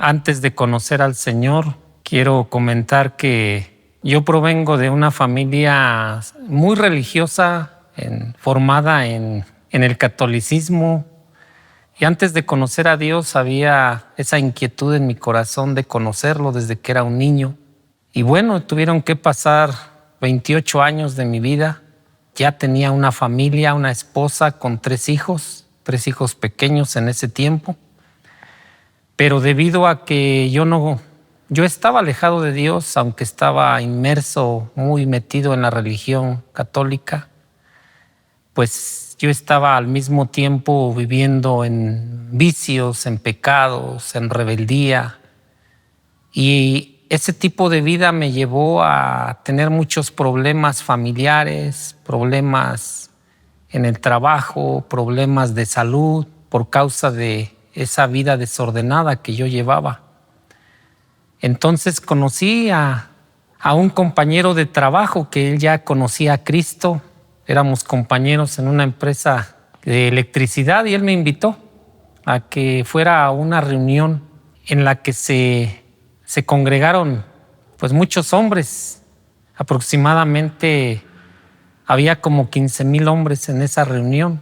Antes de conocer al Señor, quiero comentar que yo provengo de una familia muy religiosa, formada en el catolicismo. Y antes de conocer a Dios había esa inquietud en mi corazón de conocerlo desde que era un niño. Y bueno, tuvieron que pasar 28 años de mi vida. Ya tenía una familia, una esposa con 3 hijos pequeños en ese tiempo. Pero debido a que yo estaba alejado de Dios, aunque estaba inmerso, muy metido en la religión católica, pues yo estaba al mismo tiempo viviendo en vicios, en pecados, en rebeldía. Y ese tipo de vida me llevó a tener muchos problemas familiares, problemas en el trabajo, problemas de salud por causa de esa vida desordenada que yo llevaba. Entonces conocí a un compañero de trabajo que él ya conocía a Cristo. Éramos compañeros en una empresa de electricidad y él me invitó a que fuera a una reunión en la que se congregaron pues muchos hombres. Aproximadamente había como 15,000 hombres en esa reunión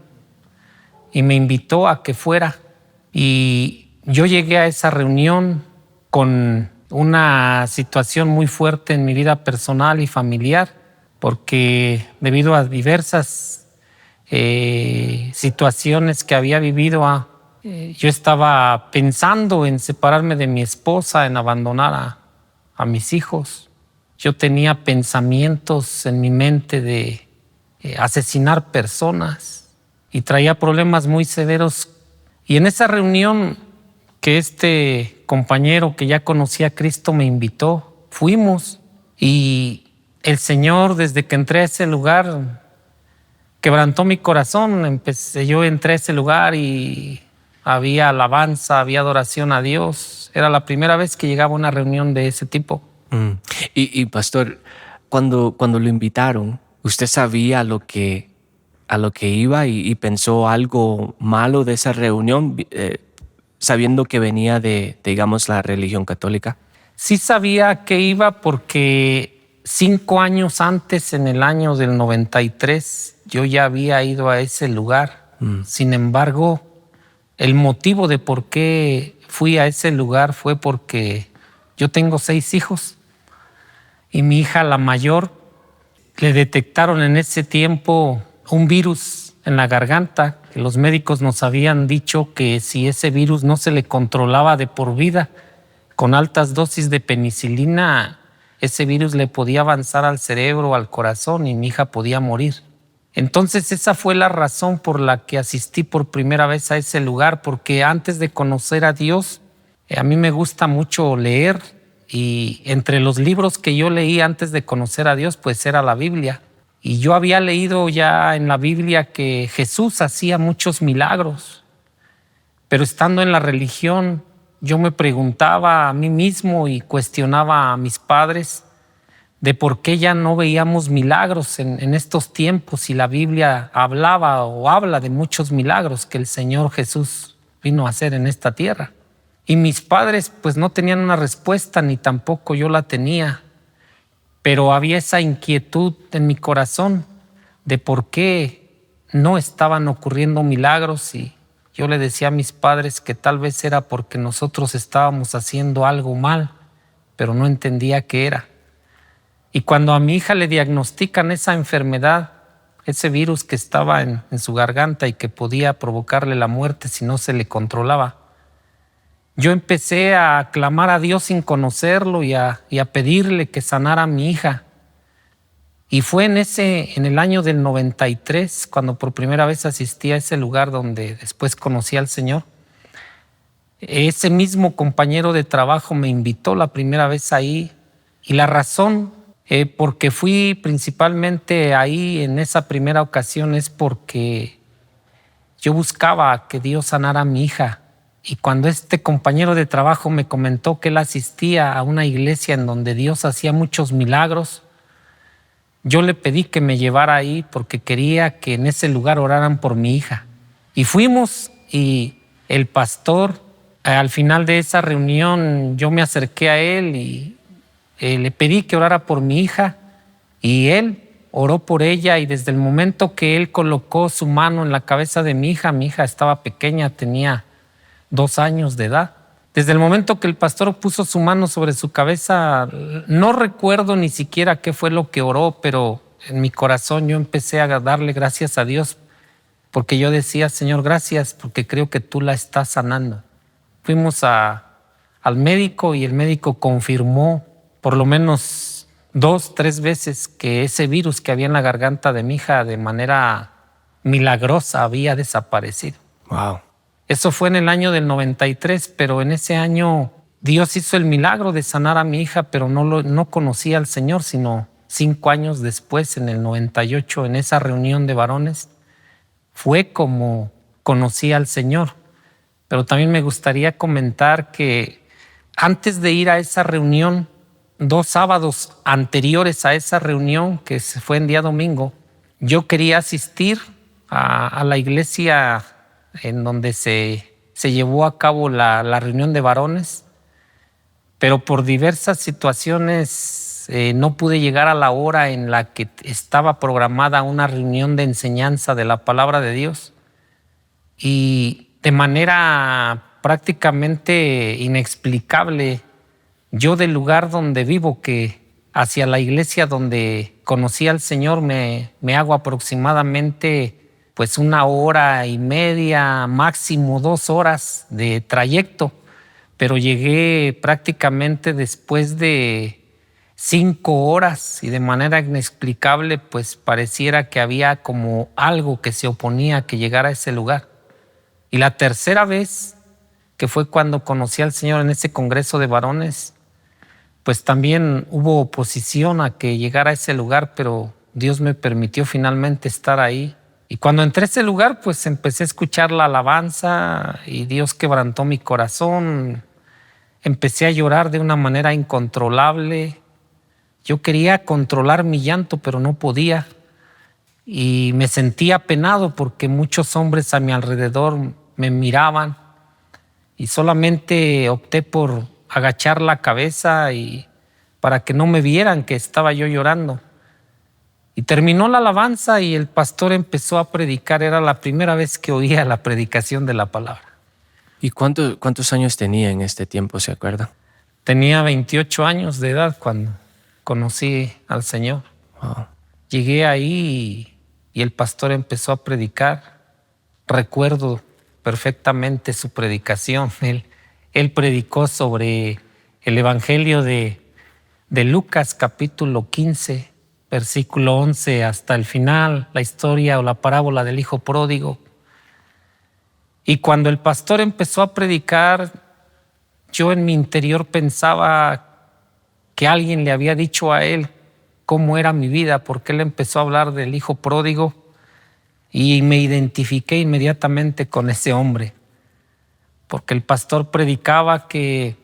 y me invitó a que fuera. Y yo llegué a esa reunión con una situación muy fuerte en mi vida personal y familiar, porque debido a diversas situaciones que había vivido, yo estaba pensando en separarme de mi esposa, en abandonar a mis hijos. Yo tenía pensamientos en mi mente de asesinar personas y traía problemas muy severos. Y en esa reunión que este compañero que ya conocía a Cristo me invitó, fuimos, y el Señor, desde que entré a ese lugar, quebrantó mi corazón. Yo entré a ese lugar y había alabanza, había adoración a Dios. Era la primera vez que llegaba a una reunión de ese tipo. Y pastor, cuando lo invitaron, ¿usted sabía a lo que iba y pensó algo malo de esa reunión, sabiendo que venía de, digamos, la religión católica? Sí sabía que iba porque 5 años antes, en el año del 93, yo ya había ido a ese lugar. Sin embargo, el motivo de por qué fui a ese lugar fue porque yo tengo 6 hijos y mi hija, la mayor, le detectaron en ese tiempo un virus en la garganta, que los médicos nos habían dicho que si ese virus no se le controlaba de por vida con altas dosis de penicilina, ese virus le podía avanzar al cerebro, al corazón, y mi hija podía morir. Entonces esa fue la razón por la que asistí por primera vez a ese lugar, porque antes de conocer a Dios, a mí me gusta mucho leer, y entre los libros que yo leí antes de conocer a Dios, pues era la Biblia. Y yo había leído ya en la Biblia que Jesús hacía muchos milagros, pero estando en la religión, yo me preguntaba a mí mismo y cuestionaba a mis padres de por qué ya no veíamos milagros en estos tiempos, y la Biblia hablaba o habla de muchos milagros que el Señor Jesús vino a hacer en esta tierra. Y mis padres pues no tenían una respuesta, ni tampoco yo la tenía, pero había esa inquietud en mi corazón de por qué no estaban ocurriendo milagros, y yo le decía a mis padres que tal vez era porque nosotros estábamos haciendo algo mal, pero no entendía qué era. Y cuando a mi hija le diagnostican esa enfermedad, ese virus que estaba en su garganta y que podía provocarle la muerte si no se le controlaba, yo empecé a clamar a Dios sin conocerlo y a pedirle que sanara a mi hija. Y fue en el año del 93 cuando por primera vez asistí a ese lugar donde después conocí al Señor. Ese mismo compañero de trabajo me invitó la primera vez ahí, y la razón porque fui principalmente ahí en esa primera ocasión es porque yo buscaba que Dios sanara a mi hija. Y cuando este compañero de trabajo me comentó que él asistía a una iglesia en donde Dios hacía muchos milagros, yo le pedí que me llevara ahí porque quería que en ese lugar oraran por mi hija. Y fuimos, y el pastor Al final de esa reunión yo me acerqué a él y le pedí que orara por mi hija y él oró por ella, y desde el momento que él colocó su mano en la cabeza de mi hija estaba pequeña, tenía 2 años de edad. Desde el momento que el pastor puso su mano sobre su cabeza, no recuerdo ni siquiera qué fue lo que oró, pero en mi corazón yo empecé a darle gracias a Dios, porque yo decía: Señor, gracias, porque creo que tú la estás sanando. Fuimos al médico y el médico confirmó por lo menos 2, 3 veces que ese virus que había en la garganta de mi hija de manera milagrosa había desaparecido. Wow. Eso fue en el año del 93, pero en ese año Dios hizo el milagro de sanar a mi hija, pero no conocía al Señor, sino 5 años después, en el 98, en esa reunión de varones, fue como conocí al Señor. Pero también me gustaría comentar que antes de ir a esa reunión, 2 sábados anteriores a esa reunión, que fue en día domingo, yo quería asistir a la iglesia en donde se llevó a cabo la reunión de varones, pero por diversas situaciones no pude llegar a la hora en la que estaba programada una reunión de enseñanza de la palabra de Dios, y de manera prácticamente inexplicable, yo del lugar donde vivo, que hacia la iglesia donde conocí al Señor, me hago aproximadamente pues 1 hora y media, máximo 2 horas de trayecto, pero llegué prácticamente después de 5 horas, y de manera inexplicable pues pareciera que había como algo que se oponía a que llegara a ese lugar. Y la tercera vez, que fue cuando conocí al Señor en ese congreso de varones, pues también hubo oposición a que llegara a ese lugar, pero Dios me permitió finalmente estar ahí. Y cuando entré a ese lugar, pues empecé a escuchar la alabanza y Dios quebrantó mi corazón. Empecé a llorar de una manera incontrolable. Yo quería controlar mi llanto, pero no podía. Y me sentía apenado porque muchos hombres a mi alrededor me miraban, y solamente opté por agachar la cabeza y para que no me vieran que estaba yo llorando. Y terminó la alabanza y el pastor empezó a predicar. Era la primera vez que oía la predicación de la palabra. ¿Y cuántos años tenía en este tiempo, se acuerda? Tenía 28 años de edad cuando conocí al Señor. Wow. Llegué ahí y el pastor empezó a predicar. Recuerdo perfectamente su predicación. Él predicó sobre el Evangelio de Lucas, capítulo 15, versículo 11 hasta el final, la historia o la parábola del hijo pródigo. Y cuando el pastor empezó a predicar, yo en mi interior pensaba que alguien le había dicho a él cómo era mi vida, porque él empezó a hablar del hijo pródigo y me identifiqué inmediatamente con ese hombre, porque el pastor predicaba que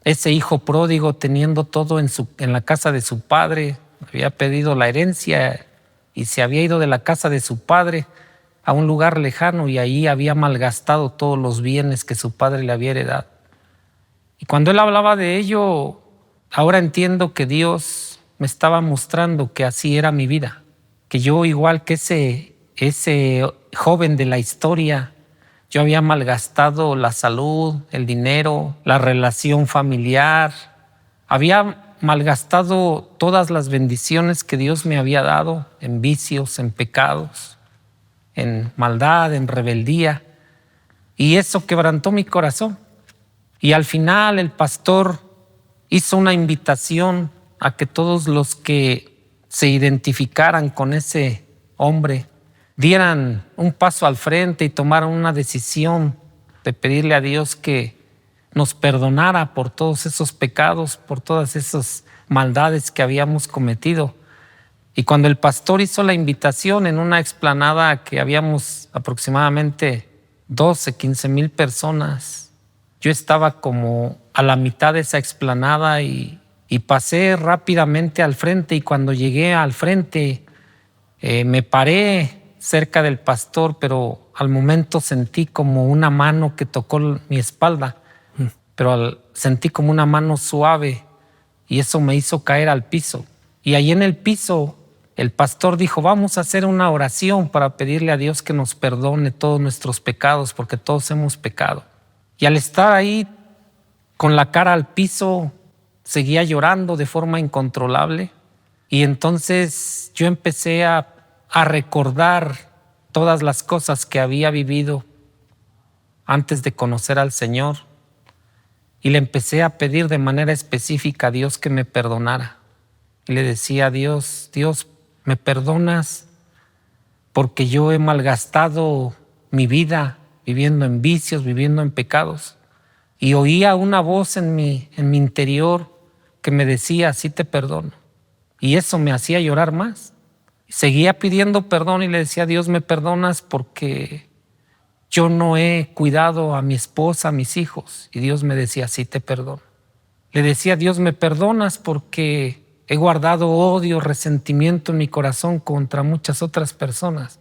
ese hijo pródigo, teniendo todo en la casa de su padre, había pedido la herencia y se había ido de la casa de su padre a un lugar lejano, y ahí había malgastado todos los bienes que su padre le había heredado. Y cuando él hablaba de ello, ahora entiendo que Dios me estaba mostrando que así era mi vida, que yo, igual que ese joven de la historia, yo había malgastado la salud, el dinero, la relación familiar. Había malgastado todas las bendiciones que Dios me había dado en vicios, en pecados, en maldad, en rebeldía. Y eso quebrantó mi corazón. Y al final el pastor hizo una invitación a que todos los que se identificaran con ese hombre dieran un paso al frente y tomaran una decisión de pedirle a Dios que nos perdonara por todos esos pecados, por todas esas maldades que habíamos cometido. Y cuando el pastor hizo la invitación en una explanada que habíamos aproximadamente 12, 15,000 personas, yo estaba como a la mitad de esa explanada y pasé rápidamente al frente, y cuando llegué al frente me paré cerca del pastor, pero al momento sentí como una mano que tocó mi espalda, pero sentí como una mano suave y eso me hizo caer al piso. Y ahí en el piso el pastor dijo, vamos a hacer una oración para pedirle a Dios que nos perdone todos nuestros pecados, porque todos hemos pecado. Y al estar ahí con la cara al piso, seguía llorando de forma incontrolable. Y entonces yo empecé a recordar todas las cosas que había vivido antes de conocer al Señor. Y le empecé a pedir de manera específica a Dios que me perdonara. Y le decía a Dios, Dios, ¿me perdonas porque yo he malgastado mi vida viviendo en vicios, viviendo en pecados? Y oía una voz en mi interior que me decía, sí te perdono. Y eso me hacía llorar más. Seguía pidiendo perdón y le decía, Dios, ¿me perdonas porque yo no he cuidado a mi esposa, a mis hijos? Y Dios me decía, sí te perdono. Le decía, Dios, ¿me perdonas porque he guardado odio, resentimiento en mi corazón contra muchas otras personas?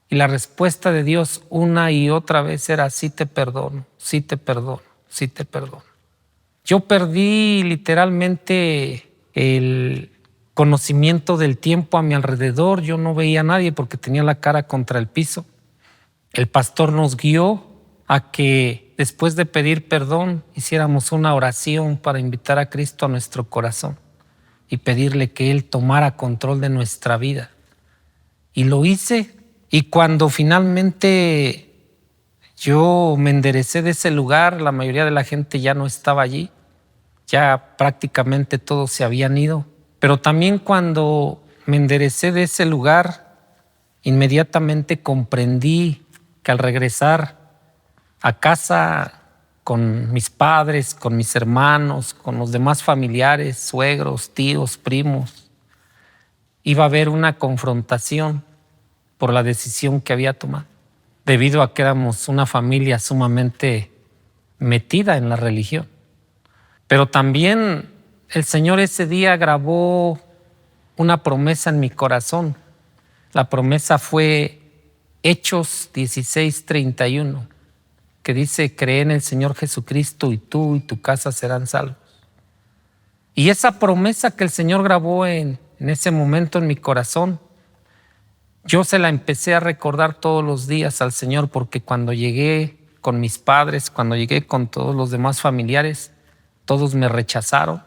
Y la respuesta de Dios una y otra vez era, sí te perdono, sí te perdono, sí te perdono. Yo perdí literalmente el conocimiento del tiempo a mi alrededor. Yo no veía a nadie porque tenía la cara contra el piso. El pastor nos guió a que después de pedir perdón hiciéramos una oración para invitar a Cristo a nuestro corazón y pedirle que Él tomara control de nuestra vida. Y lo hice. Y cuando finalmente yo me enderecé de ese lugar, la mayoría de la gente ya no estaba allí. Ya prácticamente todos se habían ido. Pero también cuando me enderecé de ese lugar, inmediatamente comprendí que al regresar a casa con mis padres, con mis hermanos, con los demás familiares, suegros, tíos, primos, iba a haber una confrontación por la decisión que había tomado, debido a que éramos una familia sumamente metida en la religión. Pero también el Señor ese día grabó una promesa en mi corazón. La promesa fue Hechos 16:31, que dice, cree en el Señor Jesucristo y tú y tu casa serán salvos. Y esa promesa que el Señor grabó en ese momento en mi corazón, yo se la empecé a recordar todos los días al Señor, porque cuando llegué con mis padres, cuando llegué con todos los demás familiares, todos me rechazaron,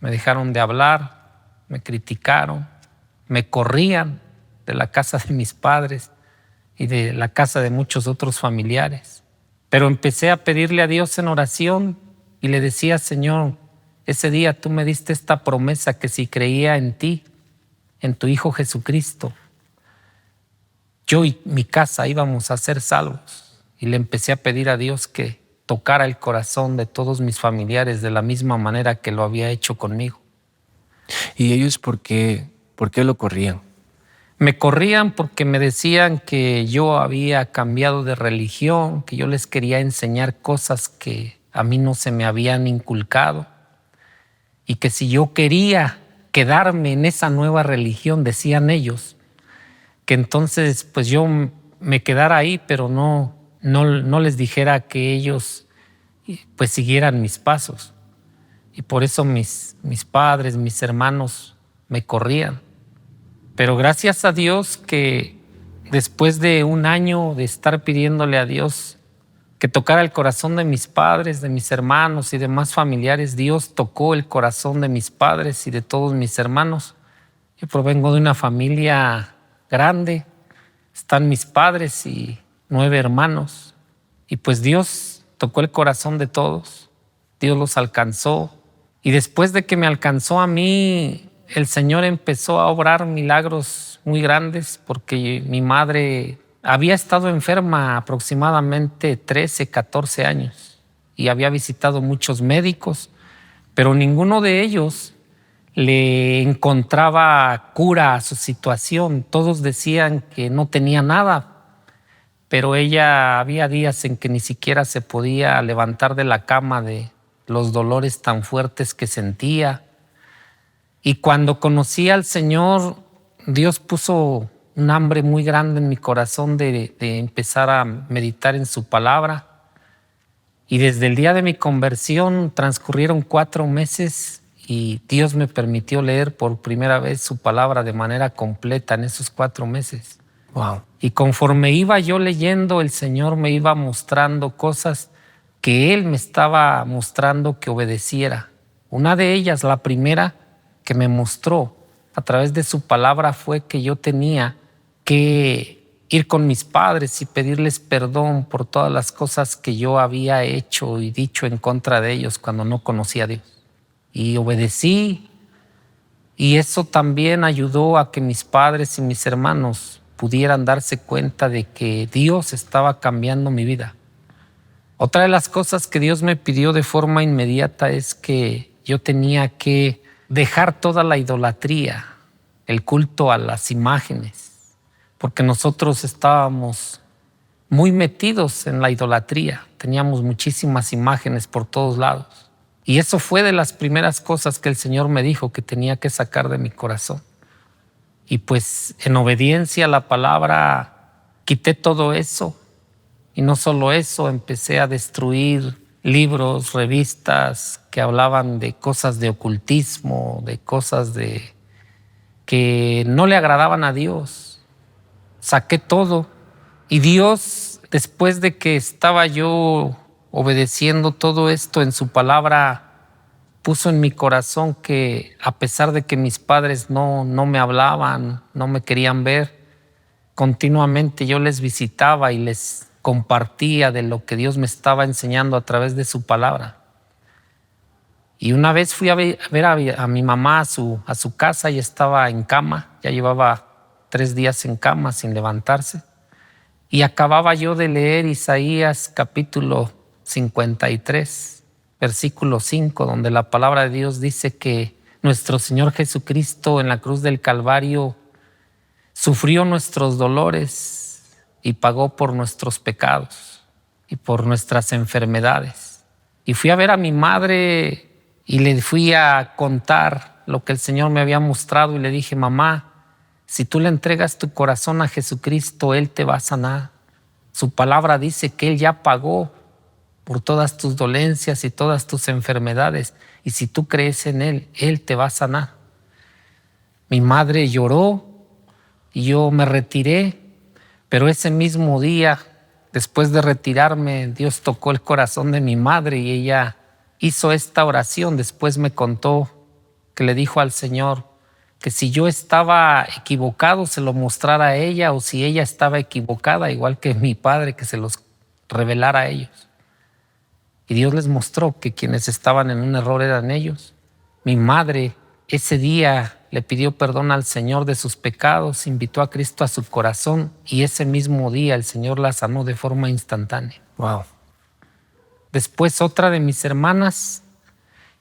me dejaron de hablar, me criticaron, me corrían de la casa de mis padres y de la casa de muchos otros familiares. Pero empecé a pedirle a Dios en oración y le decía, Señor, ese día tú me diste esta promesa que si creía en ti, en tu Hijo Jesucristo, yo y mi casa íbamos a ser salvos. Y le empecé a pedir a Dios que tocara el corazón de todos mis familiares de la misma manera que lo había hecho conmigo. ¿Y ellos por qué lo corrían? Me corrían porque me decían que yo había cambiado de religión, que yo les quería enseñar cosas que a mí no se me habían inculcado y que si yo quería quedarme en esa nueva religión, decían ellos, que entonces pues yo me quedara ahí, pero no les dijera que ellos pues siguieran mis pasos. Y por eso mis padres, mis hermanos me corrían. Pero gracias a Dios que después de un año de estar pidiéndole a Dios que tocara el corazón de mis padres, de mis hermanos y demás familiares, Dios tocó el corazón de mis padres y de todos mis hermanos. Yo provengo de una familia grande, están mis padres y 9 hermanos. Y pues Dios tocó el corazón de todos, Dios los alcanzó. Y después de que me alcanzó a mí, el Señor empezó a obrar milagros muy grandes, porque mi madre había estado enferma aproximadamente 13, 14 años y había visitado muchos médicos, pero ninguno de ellos le encontraba cura a su situación. Todos decían que no tenía nada, pero ella había días en que ni siquiera se podía levantar de la cama de los dolores tan fuertes que sentía. Y cuando conocí al Señor, Dios puso un hambre muy grande en mi corazón de empezar a meditar en su palabra. Y desde el día de mi conversión transcurrieron 4 meses y Dios me permitió leer por primera vez su palabra de manera completa en esos 4 meses. Wow. Y conforme iba yo leyendo, el Señor me iba mostrando cosas que Él me estaba mostrando que obedeciera. Una de ellas, la primera que me mostró a través de su palabra, fue que yo tenía que ir con mis padres y pedirles perdón por todas las cosas que yo había hecho y dicho en contra de ellos cuando no conocía a Dios. Y obedecí, y eso también ayudó a que mis padres y mis hermanos pudieran darse cuenta de que Dios estaba cambiando mi vida. Otra de las cosas que Dios me pidió de forma inmediata es que yo tenía que dejar toda la idolatría, el culto a las imágenes, porque nosotros estábamos muy metidos en la idolatría. Teníamos muchísimas imágenes por todos lados. Y eso fue de las primeras cosas que el Señor me dijo que tenía que sacar de mi corazón. Y pues en obediencia a la palabra quité todo eso. Y no solo eso, empecé a destruir libros, revistas que hablaban de cosas de ocultismo, de cosas que no le agradaban a Dios. Saqué todo, y Dios, después de que estaba yo obedeciendo todo esto en su palabra, puso en mi corazón que a pesar de que mis padres no me hablaban, no me querían ver, continuamente yo les visitaba y les compartía de lo que Dios me estaba enseñando a través de su palabra. Y una vez fui a ver a mi mamá a su casa y estaba en cama, ya llevaba 3 días en cama sin levantarse, y acababa yo de leer Isaías capítulo 53, versículo 5, donde la palabra de Dios dice que nuestro Señor Jesucristo en la cruz del Calvario sufrió nuestros dolores y pagó por nuestros pecados y por nuestras enfermedades. Y fui a ver a mi madre y le fui a contar lo que el Señor me había mostrado, y le dije: mamá, si tú le entregas tu corazón a Jesucristo, Él te va a sanar. Su palabra dice que Él ya pagó por todas tus dolencias y todas tus enfermedades. Y si tú crees en Él, Él te va a sanar. Mi madre lloró y yo me retiré, pero ese mismo día, después de retirarme, Dios tocó el corazón de mi madre y ella hizo esta oración. Después me contó que le dijo al Señor que si yo estaba equivocado se lo mostrara a ella, o si ella estaba equivocada, igual que mi padre, que se los revelara a ellos. Y Dios les mostró que quienes estaban en un error eran ellos. Mi madre ese día le pidió perdón al Señor de sus pecados, invitó a Cristo a su corazón, y ese mismo día el Señor la sanó de forma instantánea. Wow. Después otra de mis hermanas,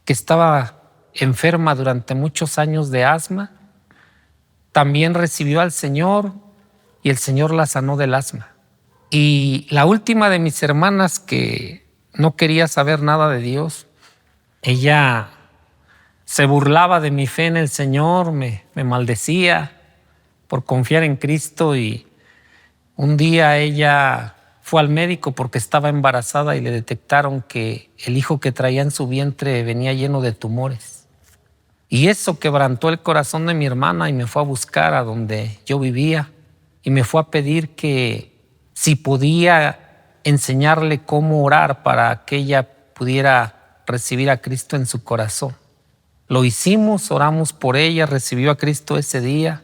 que estaba enferma durante muchos años de asma, también recibió al Señor y el Señor la sanó del asma. Y la última de mis hermanas, que no quería saber nada de Dios, ella se burlaba de mi fe en el Señor, me maldecía por confiar en Cristo, y un día ella fue al médico porque estaba embarazada y le detectaron que el hijo que traía en su vientre venía lleno de tumores. Y eso quebrantó el corazón de mi hermana y me fue a buscar a donde yo vivía y me fue a pedir que si podía enseñarle cómo orar para que ella pudiera recibir a Cristo en su corazón. Lo hicimos, oramos por ella, recibió a Cristo ese día.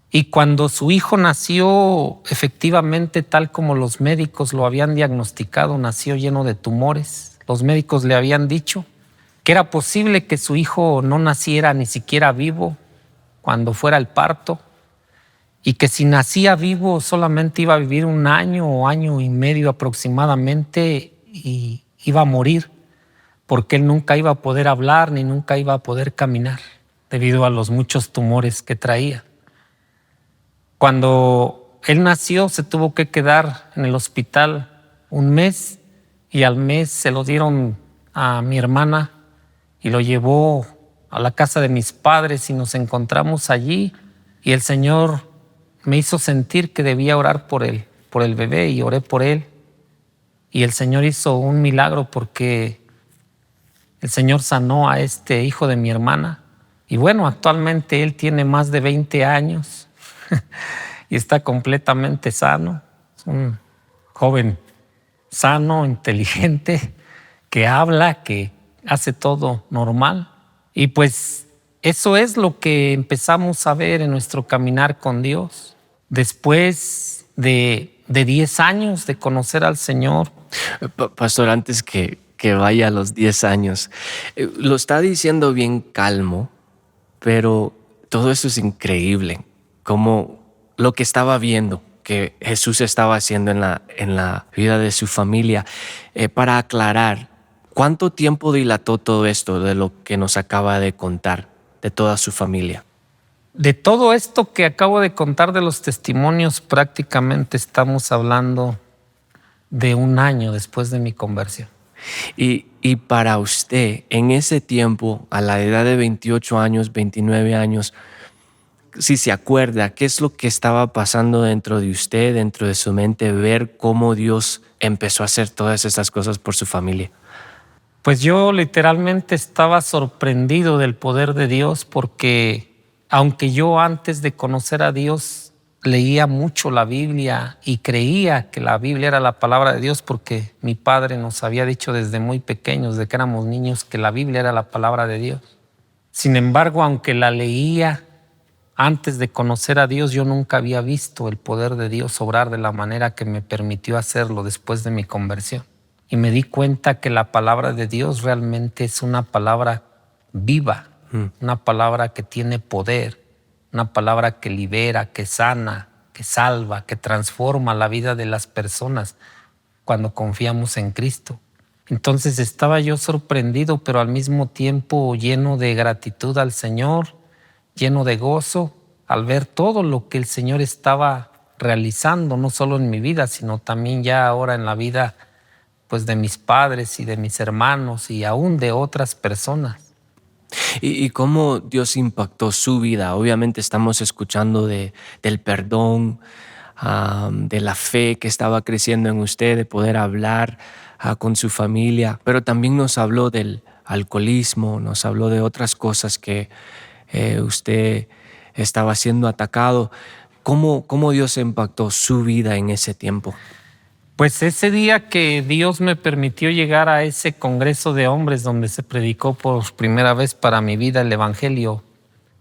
Y cuando su hijo nació, efectivamente, tal como los médicos lo habían diagnosticado, nació lleno de tumores. Los médicos le habían dicho que era posible que su hijo no naciera ni siquiera vivo cuando fuera el parto, y que si nacía vivo solamente iba a vivir 1 año o 1 año y medio aproximadamente y iba a morir, porque él nunca iba a poder hablar ni nunca iba a poder caminar debido a los muchos tumores que traía. Cuando él nació se tuvo que quedar en el hospital 1 mes, y al mes se lo dieron a mi hermana y lo llevó a la casa de mis padres y nos encontramos allí, y el Señor me hizo sentir que debía orar por el bebé, y oré por él. Y el Señor hizo un milagro porque el Señor sanó a este hijo de mi hermana. Y bueno, actualmente él tiene más de 20 años y está completamente sano. Es un joven sano, inteligente, que habla, que hace todo normal. Y pues eso es lo que empezamos a ver en nuestro caminar con Dios. Después de 10 años de conocer al Señor. Pastor, antes que vaya a los 10 años, lo está diciendo bien calmo, pero todo eso es increíble, como lo que estaba viendo que Jesús estaba haciendo en la vida de su familia. Para aclarar, ¿cuánto tiempo dilató todo esto de lo que nos acaba de contar, de toda su familia? De todo esto que acabo de contar de los testimonios, prácticamente estamos hablando de 1 año después de mi conversión. Y para usted, en ese tiempo, a la edad de 28 años, 29 años, si se acuerda, ¿qué es lo que estaba pasando dentro de usted, dentro de su mente, ver cómo Dios empezó a hacer todas estas cosas por su familia? Pues yo literalmente estaba sorprendido del poder de Dios porque aunque yo antes de conocer a Dios leía mucho la Biblia y creía que la Biblia era la palabra de Dios porque mi padre nos había dicho desde muy pequeños, de que éramos niños, que la Biblia era la palabra de Dios. Sin embargo, aunque la leía antes de conocer a Dios, yo nunca había visto el poder de Dios obrar de la manera que me permitió hacerlo después de mi conversión. Y me di cuenta que la palabra de Dios realmente es una palabra viva, una palabra que tiene poder, una palabra que libera, que sana, que salva, que transforma la vida de las personas cuando confiamos en Cristo. Entonces estaba yo sorprendido, pero al mismo tiempo lleno de gratitud al Señor, lleno de gozo al ver todo lo que el Señor estaba realizando, no solo en mi vida, sino también ya ahora en la vida pues de mis padres y de mis hermanos y aún de otras personas. ¿Y cómo Dios impactó su vida? Obviamente estamos escuchando del perdón, de la fe que estaba creciendo en usted, de poder hablar con su familia, pero también nos habló del alcoholismo, nos habló de otras cosas que usted estaba siendo atacado. ¿Cómo Dios impactó su vida en ese tiempo? Pues ese día que Dios me permitió llegar a ese congreso de hombres donde se predicó por primera vez para mi vida el Evangelio,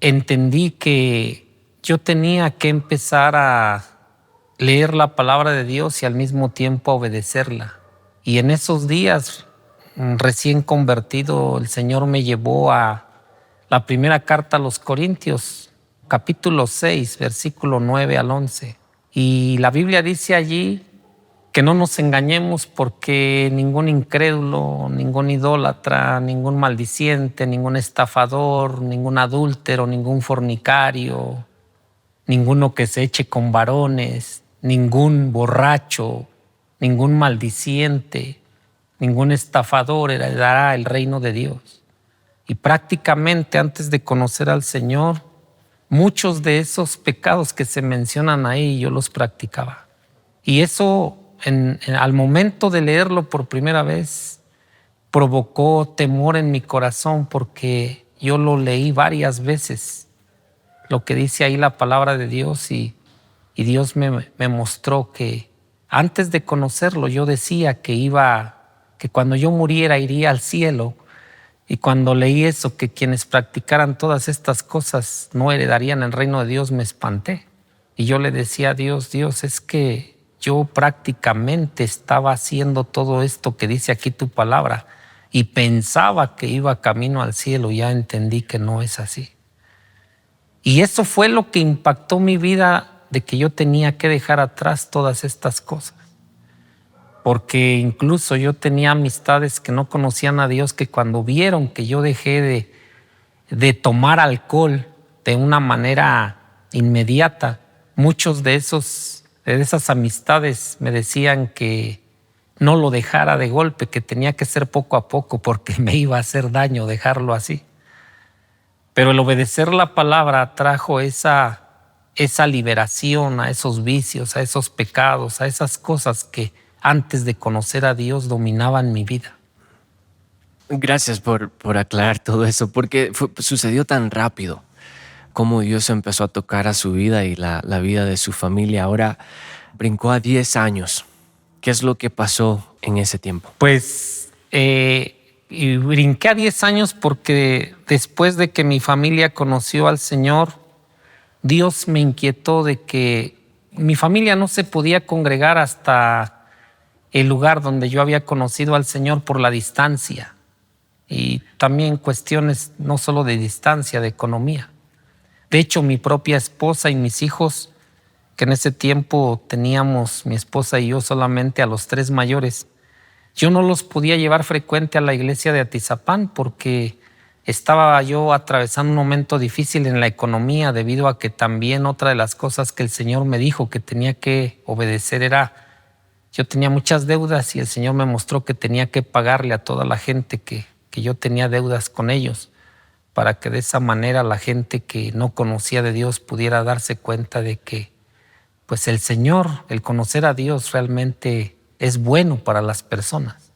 entendí que yo tenía que empezar a leer la palabra de Dios y al mismo tiempo obedecerla. Y en esos días, recién convertido, el Señor me llevó a la primera carta a los Corintios, capítulo 6, versículo 9 al 11. Y la Biblia dice allí que no nos engañemos porque ningún incrédulo, ningún idólatra, ningún maldiciente, ningún estafador, ningún adúltero, ningún fornicario, ninguno que se eche con varones, ningún borracho, ningún maldiciente, ningún estafador heredará el reino de Dios. Y prácticamente antes de conocer al Señor, muchos de esos pecados que se mencionan ahí yo los practicaba. Y eso al momento de leerlo por primera vez provocó temor en mi corazón porque yo lo leí varias veces, lo que dice ahí la palabra de Dios y Dios me mostró que antes de conocerlo yo decía que cuando yo muriera iría al cielo, y cuando leí eso, que quienes practicaran todas estas cosas no heredarían el reino de Dios, me espanté. Y yo le decía a Dios, Dios, es que yo prácticamente estaba haciendo todo esto que dice aquí tu palabra y pensaba que iba camino al cielo. Ya entendí que no es así. Y eso fue lo que impactó mi vida, de que yo tenía que dejar atrás todas estas cosas. Porque incluso yo tenía amistades que no conocían a Dios, que cuando vieron que yo dejé de tomar alcohol de una manera inmediata, muchos de esas amistades me decían que no lo dejara de golpe, que tenía que ser poco a poco porque me iba a hacer daño dejarlo así. Pero el obedecer la palabra trajo esa liberación a esos vicios, a esos pecados, a esas cosas que antes de conocer a Dios dominaban mi vida. Gracias por aclarar todo eso, porque sucedió tan rápido cómo Dios empezó a tocar a su vida y la vida de su familia. Ahora brincó a 10 años. ¿Qué es lo que pasó en ese tiempo? Pues y brinqué a 10 años porque después de que mi familia conoció al Señor, Dios me inquietó de que mi familia no se podía congregar hasta el lugar donde yo había conocido al Señor por la distancia y también cuestiones no solo de distancia, de economía. De hecho, mi propia esposa y mis hijos, que en ese tiempo teníamos mi esposa y yo solamente a los 3 mayores, yo no los podía llevar frecuente a la iglesia de Atizapán porque estaba yo atravesando un momento difícil en la economía debido a que también otra de las cosas que el Señor me dijo que tenía que obedecer era, yo tenía muchas deudas y el Señor me mostró que tenía que pagarle a toda la gente que yo tenía deudas con ellos, para que de esa manera la gente que no conocía de Dios pudiera darse cuenta de que pues el Señor, el conocer a Dios realmente es bueno para las personas.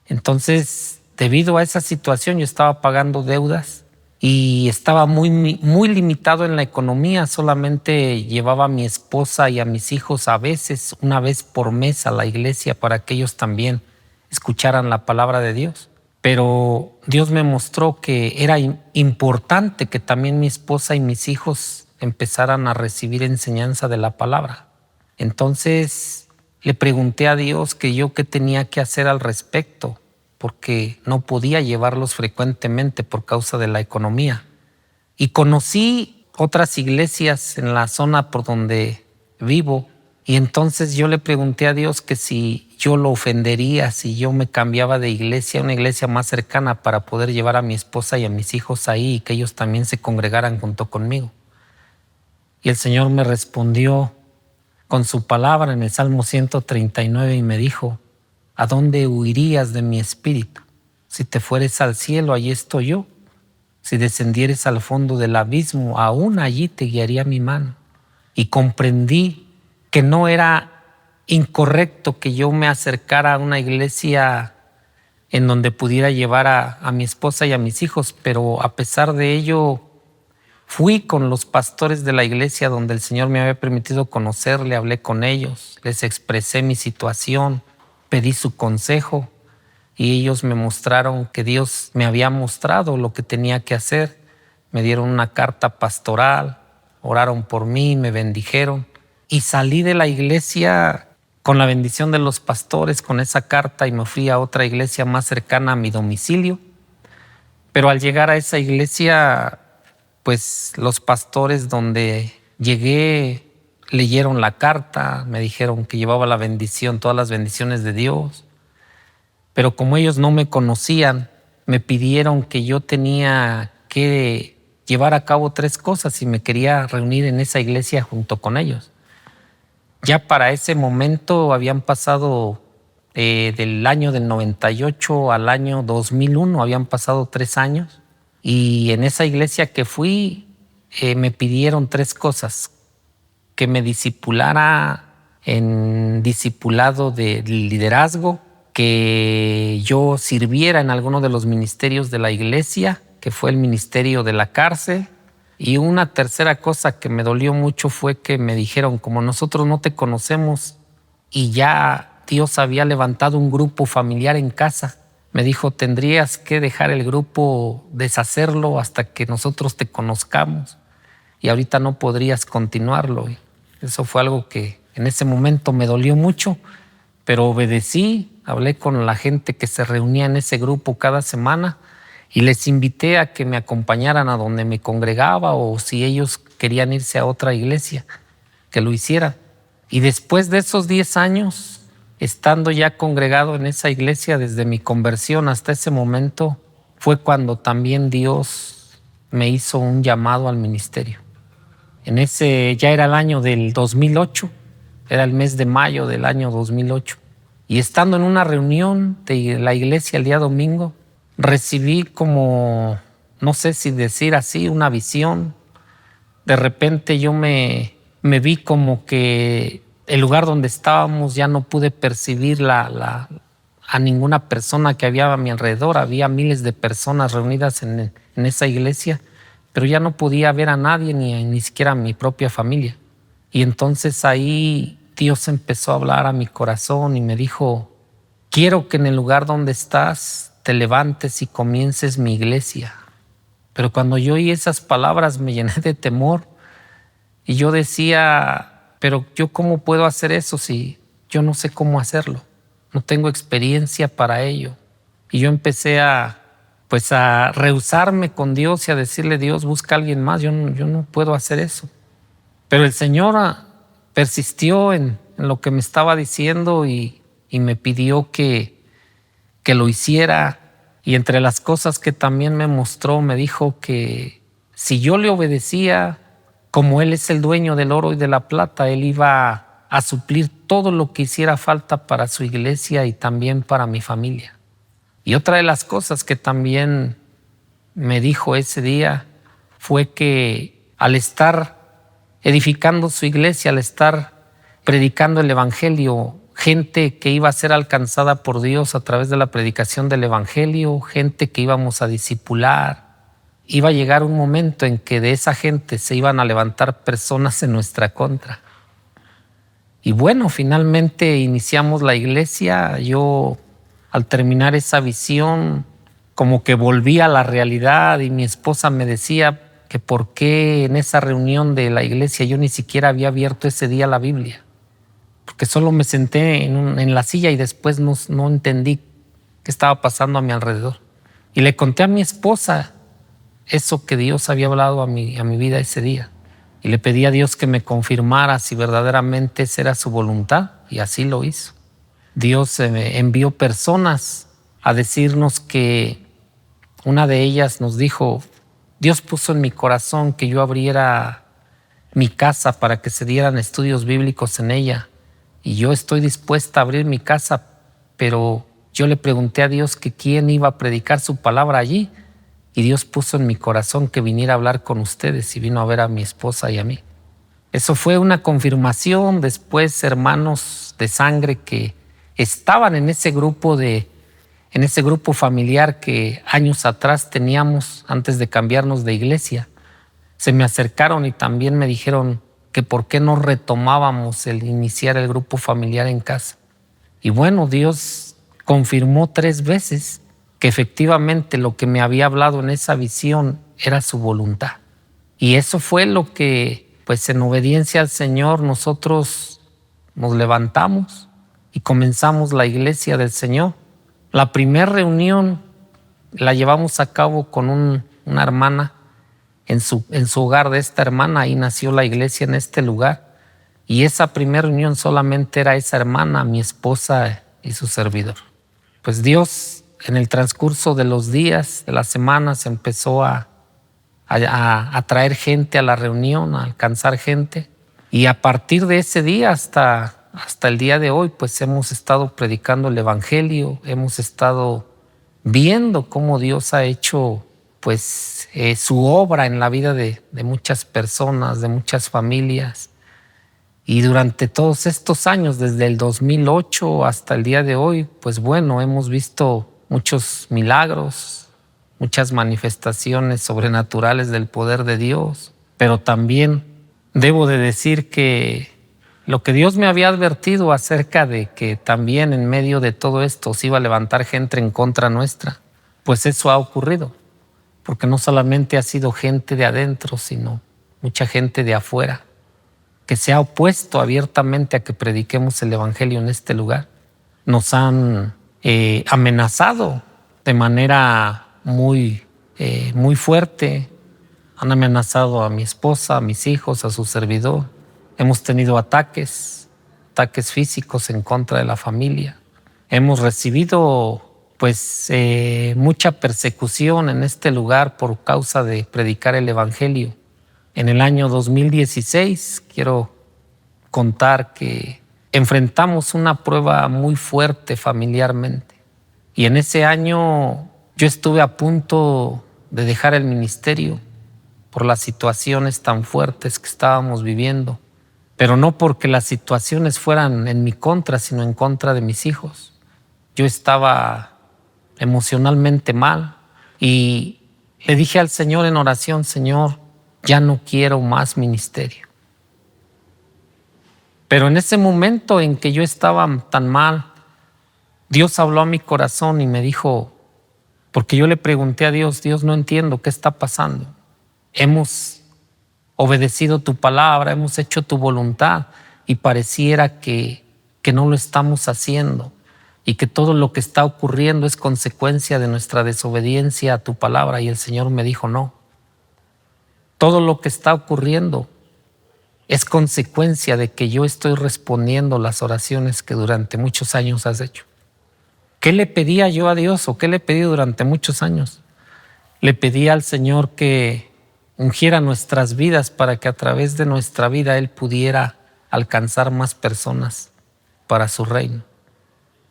Entonces, debido a esa situación, yo estaba pagando deudas y estaba muy limitado en la economía. Solamente llevaba a mi esposa y a mis hijos a veces, una vez por mes a la iglesia para que ellos también escucharan la palabra de Dios. Pero Dios me mostró que era importante que también mi esposa y mis hijos empezaran a recibir enseñanza de la palabra. Entonces le pregunté a Dios que yo qué tenía que hacer al respecto, porque no podía llevarlos frecuentemente por causa de la economía. Y conocí otras iglesias en la zona por donde vivo, y entonces yo le pregunté a Dios que si yo lo ofendería, si yo me cambiaba de iglesia a una iglesia más cercana para poder llevar a mi esposa y a mis hijos ahí y que ellos también se congregaran junto conmigo. Y el Señor me respondió con su palabra en el Salmo 139 y me dijo: ¿a dónde huirías de mi espíritu? Si te fueres al cielo, allí estoy yo. Si descendieres al fondo del abismo, aún allí te guiaría mi mano. Y comprendí que no era incorrecto que yo me acercara a una iglesia en donde pudiera llevar a mi esposa y a mis hijos, pero a pesar de ello, fui con los pastores de la iglesia donde el Señor me había permitido conocerle, hablé con ellos, les expresé mi situación, pedí su consejo y ellos me mostraron que Dios me había mostrado lo que tenía que hacer. Me dieron una carta pastoral, oraron por mí, me bendijeron y salí de la iglesia con la bendición de los pastores, con esa carta, y me fui a otra iglesia más cercana a mi domicilio. Pero al llegar a esa iglesia, pues los pastores donde llegué leyeron la carta, me dijeron que llevaba la bendición, todas las bendiciones de Dios. Pero como ellos no me conocían, me pidieron que yo tenía que llevar a cabo 3 cosas y me quería reunir en esa iglesia junto con ellos. Ya para ese momento habían pasado del año del 98 al año 2001, habían pasado 3 años. Y en esa iglesia que fui, me pidieron 3 cosas: que me discipulara en discipulado de liderazgo, que yo sirviera en alguno de los ministerios de la iglesia, que fue el ministerio de la cárcel. Y una tercera cosa que me dolió mucho fue que me dijeron: como nosotros no te conocemos y ya Dios había levantado un grupo familiar en casa, me dijo, tendrías que dejar el grupo, deshacerlo hasta que nosotros te conozcamos, y ahorita no podrías continuarlo. Y eso fue algo que en ese momento me dolió mucho, pero obedecí. Hablé con la gente que se reunía en ese grupo cada semana y les invité a que me acompañaran a donde me congregaba, o si ellos querían irse a otra iglesia, que lo hicieran. Y después de esos 10 años, estando ya congregado en esa iglesia desde mi conversión hasta ese momento, fue cuando también Dios me hizo un llamado al ministerio. En ese ya era el año del 2008, era el mes de mayo del año 2008. Y estando en una reunión de la iglesia el día domingo, recibí como, no sé si decir así, una visión. De repente yo me vi como que el lugar donde estábamos ya no pude percibir a ninguna persona que había a mi alrededor. Había miles de personas reunidas en esa iglesia, pero ya no podía ver a nadie, ni siquiera a mi propia familia. Y entonces ahí Dios empezó a hablar a mi corazón y me dijo: quiero que en el lugar donde estás te levantes y comiences mi iglesia. Pero cuando yo oí esas palabras me llené de temor y yo decía: pero yo ¿cómo puedo hacer eso si yo no sé cómo hacerlo? No tengo experiencia para ello. Y yo empecé a rehusarme con Dios y a decirle: Dios, busca a alguien más, yo no puedo hacer eso. Pero el Señor persistió en lo que me estaba diciendo y me pidió que lo hiciera. Y entre las cosas que también me mostró, me dijo que si yo le obedecía, como Él es el dueño del oro y de la plata, Él iba a suplir todo lo que hiciera falta para su iglesia y también para mi familia. Y otra de las cosas que también me dijo ese día fue que al estar edificando su iglesia, al estar predicando el evangelio, gente que iba a ser alcanzada por Dios a través de la predicación del evangelio, gente que íbamos a discipular, iba a llegar un momento en que de esa gente se iban a levantar personas en nuestra contra. Y bueno, finalmente iniciamos la iglesia. Yo, al terminar esa visión, como que volví a la realidad, y mi esposa me decía que por qué en esa reunión de la iglesia yo ni siquiera había abierto ese día la Biblia, porque solo me senté en la silla y después no entendí qué estaba pasando a mi alrededor. Y le conté a mi esposa eso que Dios había hablado a mi vida ese día. Y le pedí a Dios que me confirmara si verdaderamente esa era su voluntad, y así lo hizo. Dios envió personas a decirnos que una de ellas nos dijo: Dios puso en mi corazón que yo abriera mi casa para que se dieran estudios bíblicos en ella. Y yo estoy dispuesta a abrir mi casa, pero yo le pregunté a Dios que quién iba a predicar su palabra allí. Y Dios puso en mi corazón que viniera a hablar con ustedes, y vino a ver a mi esposa y a mí. Eso fue una confirmación. Después, hermanos de sangre que estaban en ese grupo familiar que años atrás teníamos antes de cambiarnos de iglesia, se me acercaron y también me dijeron que por qué no retomábamos el iniciar el grupo familiar en casa. Y bueno, Dios confirmó 3 veces que efectivamente lo que me había hablado en esa visión era su voluntad. Y eso fue lo que, en obediencia al Señor, nosotros nos levantamos y comenzamos la iglesia del Señor. La primera reunión la llevamos a cabo con una hermana en su hogar de esta hermana. Ahí nació la iglesia, en este lugar. Y esa primera reunión solamente era esa hermana, mi esposa y su servidor. Pues Dios, en el transcurso de los días, de las semanas, empezó a traer gente a la reunión, a alcanzar gente. Y a partir de ese día hasta el día de hoy, hemos estado predicando el evangelio, hemos estado viendo cómo Dios ha hecho su obra en la vida de muchas personas, de muchas familias. Y durante todos estos años, desde el 2008 hasta el día de hoy, hemos visto muchos milagros, muchas manifestaciones sobrenaturales del poder de Dios. Pero también debo de decir que lo que Dios me había advertido acerca de que también en medio de todo esto se iba a levantar gente en contra nuestra, eso ha ocurrido. Porque no solamente ha sido gente de adentro, sino mucha gente de afuera que se ha opuesto abiertamente a que prediquemos el evangelio en este lugar. Nos han amenazado de manera muy fuerte. Han amenazado a mi esposa, a mis hijos, a su servidor. Hemos tenido ataques físicos en contra de la familia. Hemos recibido mucha persecución en este lugar por causa de predicar el evangelio. En el año 2016 quiero contar que enfrentamos una prueba muy fuerte familiarmente. Y en ese año yo estuve a punto de dejar el ministerio por las situaciones tan fuertes que estábamos viviendo. pero no porque las situaciones fueran en mi contra, sino en contra de mis hijos. Yo estaba emocionalmente mal y le dije al Señor en oración: Señor, ya no quiero más ministerio. Pero en ese momento en que yo estaba tan mal, Dios habló a mi corazón y me dijo, porque yo le pregunté a Dios: Dios, no entiendo qué está pasando. Hemos obedecido tu palabra, hemos hecho tu voluntad y pareciera que no lo estamos haciendo y que todo lo que está ocurriendo es consecuencia de nuestra desobediencia a tu palabra. Y el Señor me dijo: no, todo lo que está ocurriendo es consecuencia de que yo estoy respondiendo las oraciones que durante muchos años has hecho. ¿Qué le pedía yo a Dios o qué le pedí durante muchos años? Le pedí al Señor que ungiera nuestras vidas para que a través de nuestra vida Él pudiera alcanzar más personas para su reino.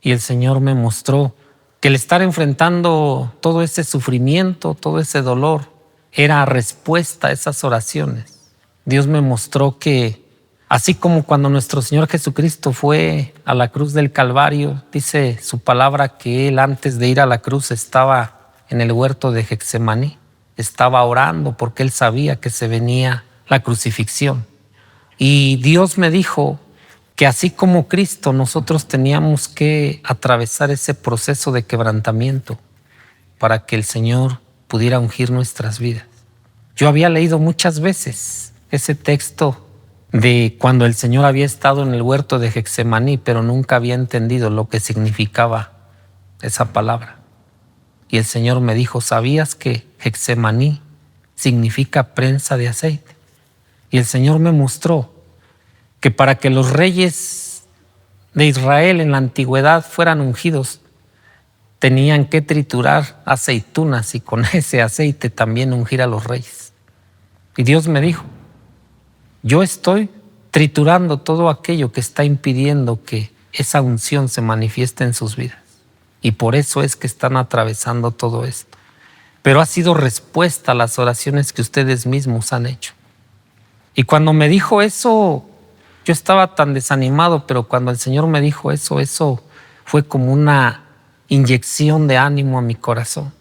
Y el Señor me mostró que el estar enfrentando todo ese sufrimiento, todo ese dolor, era respuesta a esas oraciones. Dios me mostró que así como cuando nuestro Señor Jesucristo fue a la cruz del Calvario, dice su palabra que Él antes de ir a la cruz estaba en el huerto de Getsemaní, estaba orando porque Él sabía que se venía la crucifixión. Y Dios me dijo que así como Cristo, nosotros teníamos que atravesar ese proceso de quebrantamiento para que el Señor pudiera ungir nuestras vidas. Yo había leído muchas veces ese texto de cuando el Señor había estado en el huerto de Getsemaní, pero nunca había entendido lo que significaba esa palabra. Y el Señor me dijo: ¿sabías que Getsemaní significa prensa de aceite? Y el Señor me mostró que para que los reyes de Israel en la antigüedad fueran ungidos, tenían que triturar aceitunas y con ese aceite también ungir a los reyes. Y Dios me dijo: yo estoy triturando todo aquello que está impidiendo que esa unción se manifieste en sus vidas. Y por eso es que están atravesando todo esto. Pero ha sido respuesta a las oraciones que ustedes mismos han hecho. Y cuando me dijo eso, yo estaba tan desanimado, pero cuando el Señor me dijo eso fue como una inyección de ánimo a mi corazón.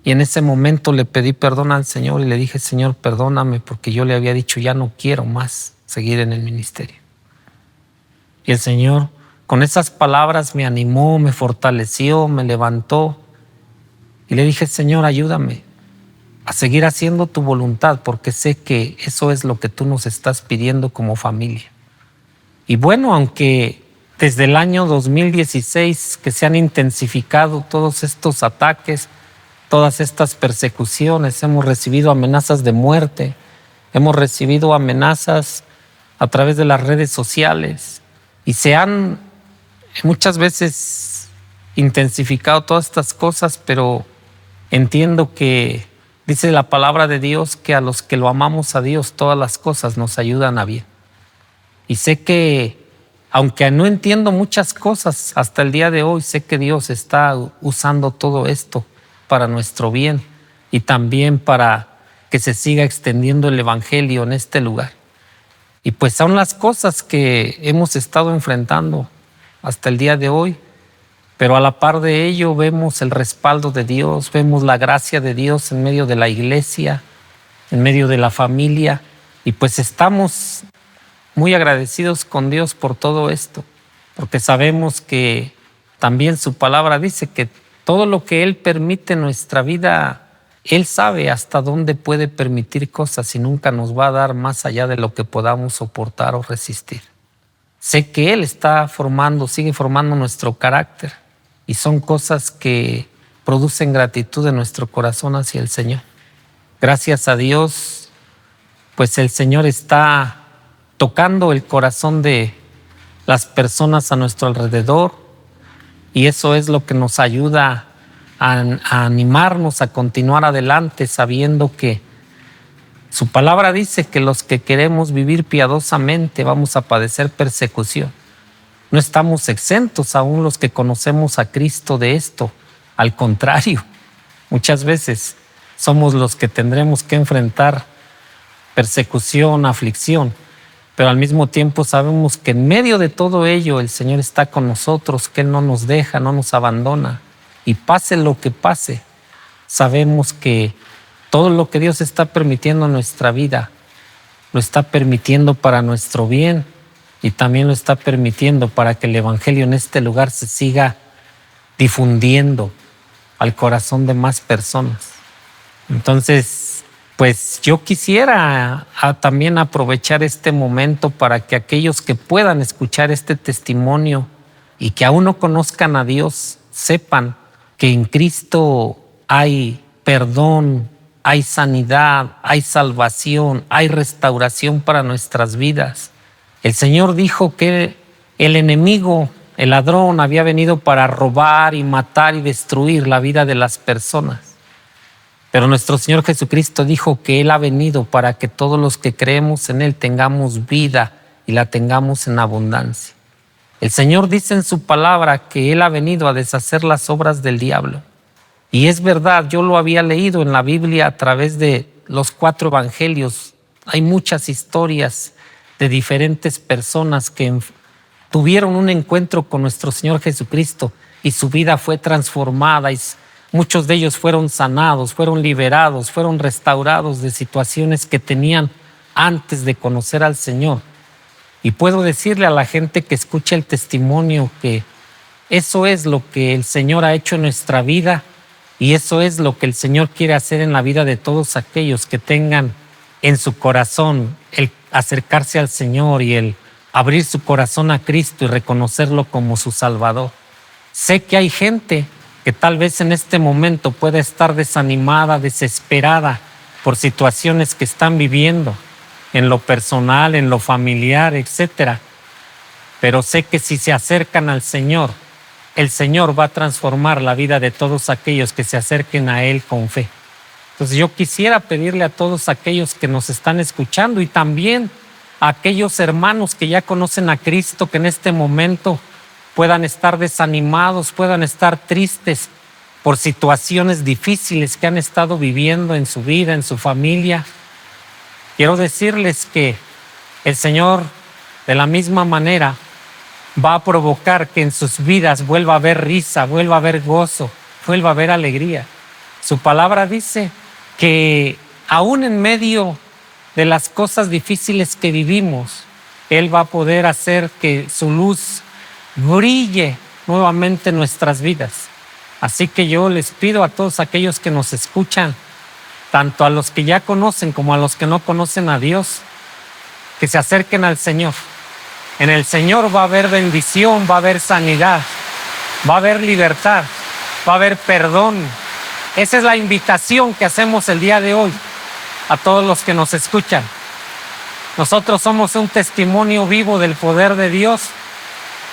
Y en ese momento le pedí perdón al Señor y le dije: Señor, perdóname, porque yo le había dicho: ya no quiero más seguir en el ministerio. Y el Señor con esas palabras me animó, me fortaleció, me levantó. Y le dije: Señor, ayúdame a seguir haciendo tu voluntad, porque sé que eso es lo que tú nos estás pidiendo como familia. Y bueno, aunque desde el año 2016 que se han intensificado todos estos ataques, todas estas persecuciones, hemos recibido amenazas de muerte, hemos recibido amenazas a través de las redes sociales y se han muchas veces intensificado todas estas cosas, pero entiendo que dice la palabra de Dios que a los que lo amamos a Dios todas las cosas nos ayudan a bien. Y sé que aunque no entiendo muchas cosas hasta el día de hoy, sé que Dios está usando todo esto para nuestro bien y también para que se siga extendiendo el evangelio en este lugar. Y pues son las cosas que hemos estado enfrentando hasta el día de hoy, pero a la par de ello vemos el respaldo de Dios, vemos la gracia de Dios en medio de la iglesia, en medio de la familia, y pues estamos muy agradecidos con Dios por todo esto, porque sabemos que también su palabra dice que todo lo que Él permite en nuestra vida, Él sabe hasta dónde puede permitir cosas y nunca nos va a dar más allá de lo que podamos soportar o resistir. Sé que Él está sigue formando nuestro carácter y son cosas que producen gratitud en nuestro corazón hacia el Señor. Gracias a Dios, pues el Señor está tocando el corazón de las personas a nuestro alrededor. Y eso es lo que nos ayuda a animarnos a continuar adelante, sabiendo que su palabra dice que los que queremos vivir piadosamente vamos a padecer persecución. No estamos exentos aún los que conocemos a Cristo de esto. Al contrario, muchas veces somos los que tendremos que enfrentar persecución, aflicción. pero al mismo tiempo sabemos que en medio de todo ello el Señor está con nosotros, que Él no nos deja, no nos abandona. Y pase lo que pase, sabemos que todo lo que Dios está permitiendo en nuestra vida, lo está permitiendo para nuestro bien y también lo está permitiendo para que el Evangelio en este lugar se siga difundiendo al corazón de más personas. Entonces, pues yo quisiera también aprovechar este momento para que aquellos que puedan escuchar este testimonio y que aún no conozcan a Dios, sepan que en Cristo hay perdón, hay sanidad, hay salvación, hay restauración para nuestras vidas. El Señor dijo que el enemigo, el ladrón, había venido para robar y matar y destruir la vida de las personas. Pero nuestro Señor Jesucristo dijo que Él ha venido para que todos los que creemos en Él tengamos vida y la tengamos en abundancia. El Señor dice en su palabra que Él ha venido a deshacer las obras del diablo. Y es verdad, yo lo había leído en la Biblia a través de los 4 evangelios. Hay muchas historias de diferentes personas que tuvieron un encuentro con nuestro Señor Jesucristo y su vida fue transformada y muchos de ellos fueron sanados, fueron liberados, fueron restaurados de situaciones que tenían antes de conocer al Señor. Y puedo decirle a la gente que escucha el testimonio que eso es lo que el Señor ha hecho en nuestra vida y eso es lo que el Señor quiere hacer en la vida de todos aquellos que tengan en su corazón el acercarse al Señor y el abrir su corazón a Cristo y reconocerlo como su Salvador. Sé que hay gente que tal vez en este momento pueda estar desanimada, desesperada por situaciones que están viviendo en lo personal, en lo familiar, etc. Pero sé que si se acercan al Señor, el Señor va a transformar la vida de todos aquellos que se acerquen a Él con fe. Entonces yo quisiera pedirle a todos aquellos que nos están escuchando y también a aquellos hermanos que ya conocen a Cristo, que en este momento puedan estar desanimados, puedan estar tristes por situaciones difíciles que han estado viviendo en su vida, en su familia. Quiero decirles que el Señor, de la misma manera, va a provocar que en sus vidas vuelva a haber risa, vuelva a haber gozo, vuelva a haber alegría. Su palabra dice que aún en medio de las cosas difíciles que vivimos, Él va a poder hacer que su luz brille nuevamente en nuestras vidas. Así que yo les pido a todos aquellos que nos escuchan, tanto a los que ya conocen como a los que no conocen a Dios, que se acerquen al Señor. En el Señor va a haber bendición, va a haber sanidad, va a haber libertad, va a haber perdón. Esa es la invitación que hacemos el día de hoy a todos los que nos escuchan. Nosotros somos un testimonio vivo del poder de Dios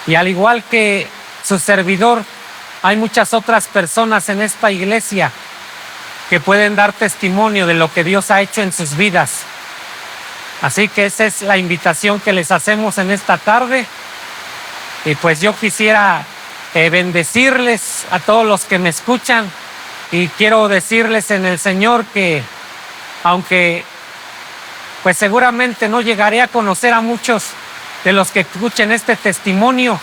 y al igual que su servidor, hay muchas otras personas en esta iglesia que pueden dar testimonio de lo que Dios ha hecho en sus vidas. Así que esa es la invitación que les hacemos en esta tarde. Y pues yo quisiera bendecirles a todos los que me escuchan y quiero decirles en el Señor que aunque pues seguramente no llegaré a conocer a muchos de los que escuchen este testimonio,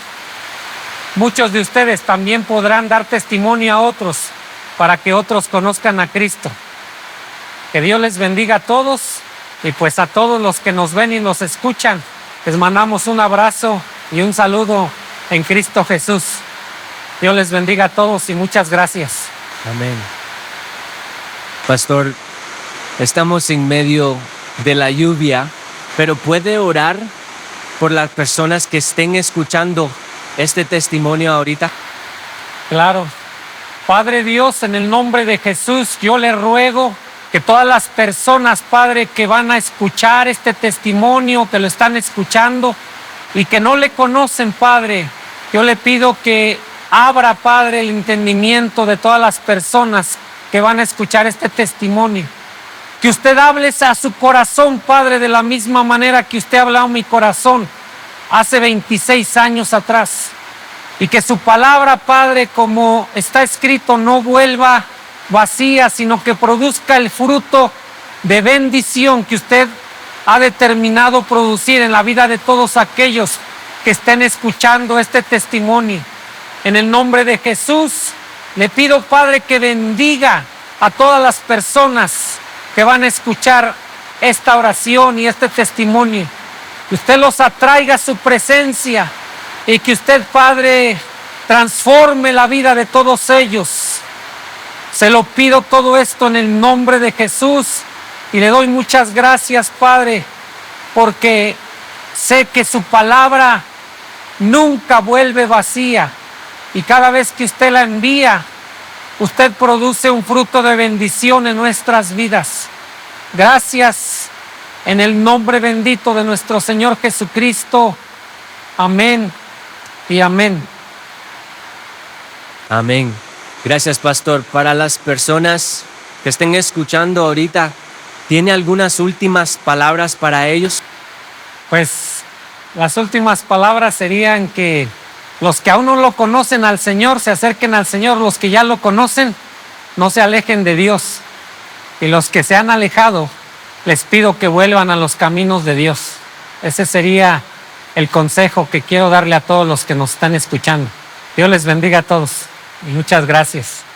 muchos de ustedes también podrán dar testimonio a otros para que otros conozcan a Cristo. Que Dios les bendiga a todos y pues a todos los que nos ven y nos escuchan, les mandamos un abrazo y un saludo en Cristo Jesús. Dios les bendiga a todos y muchas gracias. Amén. Pastor, estamos en medio de la lluvia, pero ¿puede orar por las personas que estén escuchando este testimonio ahorita? Claro. Padre Dios, en el nombre de Jesús, yo le ruego que todas las personas, Padre, que van a escuchar este testimonio, que lo están escuchando y que no le conocen, Padre, yo le pido que abra, Padre, el entendimiento de todas las personas que van a escuchar este testimonio. Que usted hable a su corazón, Padre, de la misma manera que usted ha hablado a mi corazón hace 26 años atrás. Y que su palabra, Padre, como está escrito, no vuelva vacía, sino que produzca el fruto de bendición que usted ha determinado producir en la vida de todos aquellos que estén escuchando este testimonio. En el nombre de Jesús, le pido, Padre, que bendiga a todas las personas que van a escuchar esta oración y este testimonio. Que usted los atraiga a su presencia y que usted, Padre, transforme la vida de todos ellos. Se lo pido todo esto en el nombre de Jesús y le doy muchas gracias, Padre, porque sé que su palabra nunca vuelve vacía y cada vez que usted la envía, usted produce un fruto de bendición en nuestras vidas. Gracias en el nombre bendito de nuestro Señor Jesucristo. Amén y amén. Amén. Gracias, pastor. Para las personas que estén escuchando ahorita, ¿tiene algunas últimas palabras para ellos? Pues las últimas palabras serían que los que aún no lo conocen al Señor se acerquen al Señor, los que ya lo conocen no se alejen de Dios, y los que se han alejado les pido que vuelvan a los caminos de Dios. Ese sería el consejo que quiero darle a todos los que nos están escuchando. Dios les bendiga a todos y muchas gracias.